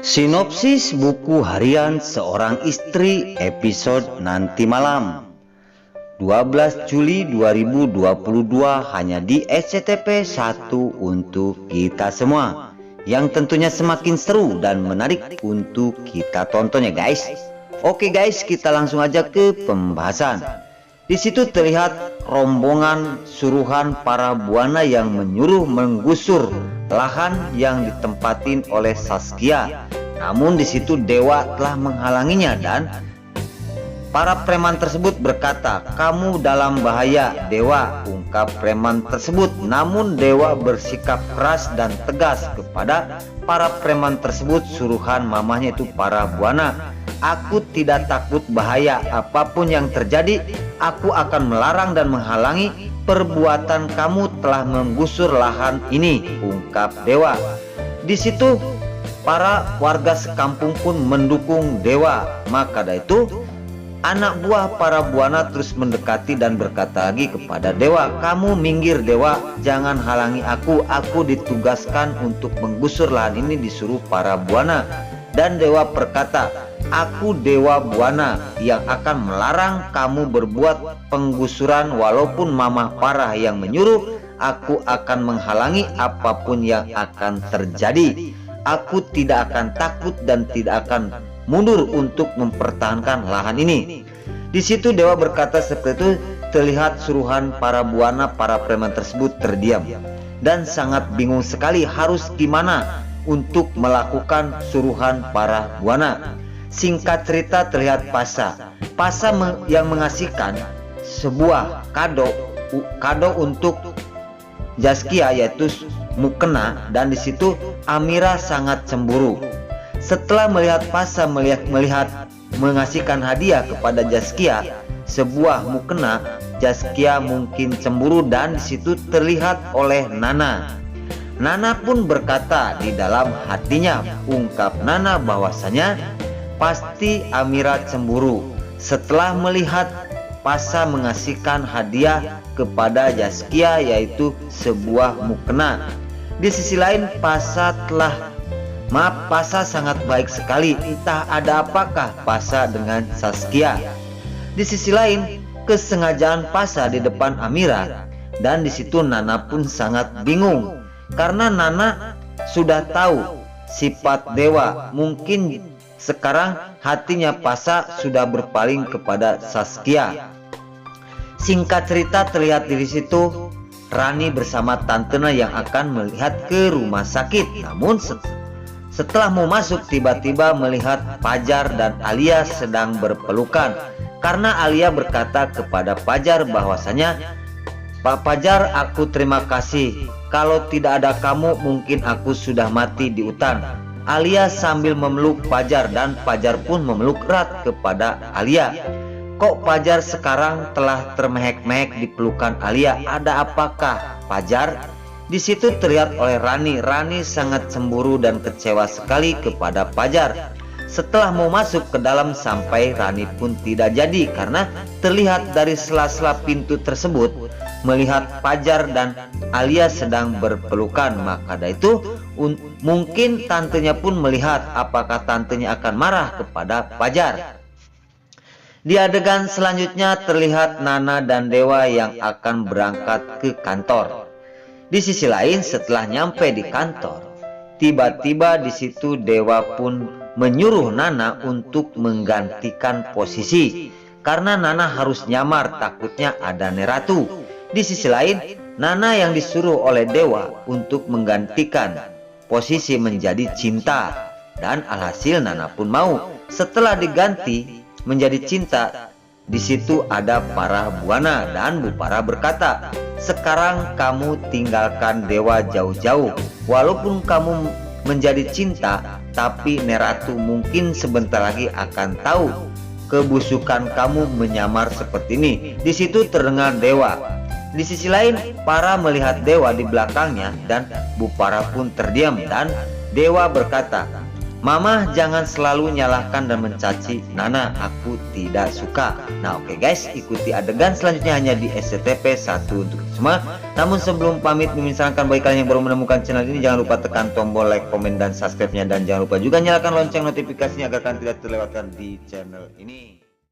Sinopsis buku harian seorang istri episode nanti malam 12 Juli 2022 hanya di SCTP 1 untuk kita semua, yang tentunya semakin seru dan menarik untuk kita tonton ya guys. Oke guys, kita langsung aja ke pembahasan. Di situ terlihat rombongan suruhan para buana yang menyuruh menggusur lahan yang ditempatin oleh Saskia. Namun di situ Dewa telah menghalanginya dan para preman tersebut berkata, "Kamu dalam bahaya, Dewa," ungkap preman tersebut. Namun Dewa bersikap keras dan tegas kepada para preman tersebut, suruhan mamahnya itu para buana. "Aku tidak takut bahaya, apapun yang terjadi, aku akan melarang dan menghalangi perbuatan kamu telah menggusur lahan ini," ungkap Dewa. Di situ para warga sekampung pun mendukung Dewa. Maka dari itu anak buah para buana terus mendekati dan berkata lagi kepada Dewa, "Kamu minggir Dewa, jangan halangi aku ditugaskan untuk menggusur lahan ini," disuruh para buana. Dan Dewa berkata, "Aku Dewa Buana yang akan melarang kamu berbuat penggusuran, walaupun mamah parah yang menyuruh, aku akan menghalangi apapun yang akan terjadi. Aku tidak akan takut dan tidak akan mundur untuk mempertahankan lahan ini." Di situ Dewa berkata seperti itu, terlihat suruhan para buana, para preman tersebut terdiam dan sangat bingung sekali harus gimana untuk melakukan suruhan para buana. Singkat cerita terlihat Pasha yang mengasihkan sebuah kado untuk Zaskia, yaitu mukena, dan di situ Amira sangat cemburu. Setelah melihat Pasha mengasihkan hadiah kepada Zaskia, sebuah mukena, Zaskia mungkin cemburu dan di situ terlihat oleh Nana. Nana pun berkata di dalam hatinya, ungkap Nana bahwasanya pasti Amira cemburu setelah melihat Pasha mengasihkan hadiah kepada Zaskia, yaitu sebuah mukena. Di sisi lain Pasha sangat baik sekali, entah ada apakah Pasha dengan Saskia. Di sisi lain kesengajaan Pasha di depan Amira, dan di situ Nana pun sangat bingung karena Nana sudah tahu sifat Dewa. Mungkin sekarang hatinya Pasha sudah berpaling kepada Saskia. Singkat cerita terlihat di situ Rani bersama tantena yang akan melihat ke rumah sakit. Namun setelah mau masuk tiba-tiba melihat Fajar dan Alia sedang berpelukan. Karena Alia berkata kepada Fajar bahwasanya, "Pak Fajar, aku terima kasih. Kalau tidak ada kamu mungkin aku sudah mati di hutan." Alia sambil memeluk Fajar dan Fajar pun memeluk erat kepada Alia. "Kok Fajar sekarang telah termehek-mehek di pelukan Alia? Ada apakah, Fajar?" Di situ terlihat oleh Rani. Rani sangat cemburu dan kecewa sekali kepada Fajar. Setelah mau masuk ke dalam sampai Rani pun tidak jadi karena terlihat dari sela-sela pintu tersebut melihat Fajar dan Alia sedang berpelukan. Maka dari itu mungkin tantenya pun melihat apakah tantenya akan marah kepada Fajar. Di adegan selanjutnya terlihat Nana dan Dewa yang akan berangkat ke kantor. Di sisi lain setelah nyampe di kantor, tiba-tiba di situ Dewa pun menyuruh Nana untuk menggantikan posisi karena Nana harus nyamar, takutnya ada Neratu. Di sisi lain Nana yang disuruh oleh Dewa untuk menggantikan posisi menjadi Cinta, dan alhasil Nana pun mau. Setelah diganti menjadi Cinta, di situ ada para buana dan Bupara berkata, "Sekarang kamu tinggalkan Dewa jauh-jauh. Walaupun kamu menjadi Cinta, tapi Neratu mungkin sebentar lagi akan tahu kebusukan kamu menyamar seperti ini." Di situ terdengar Dewa. Di sisi lain para melihat Dewa di belakangnya dan Bupara pun terdiam dan Dewa berkata, Mama jangan selalu nyalahkan dan mencaci Nana, aku tidak suka. Nah oke guys, ikuti adegan selanjutnya hanya di SCTP 1 untuk semua. Namun sebelum pamit, Mimin sarankan bagi kalian yang baru menemukan channel ini, jangan lupa tekan tombol like, komen, dan subscribe-nya. Dan jangan lupa juga nyalakan lonceng notifikasinya agar kalian tidak terlewatkan di channel ini.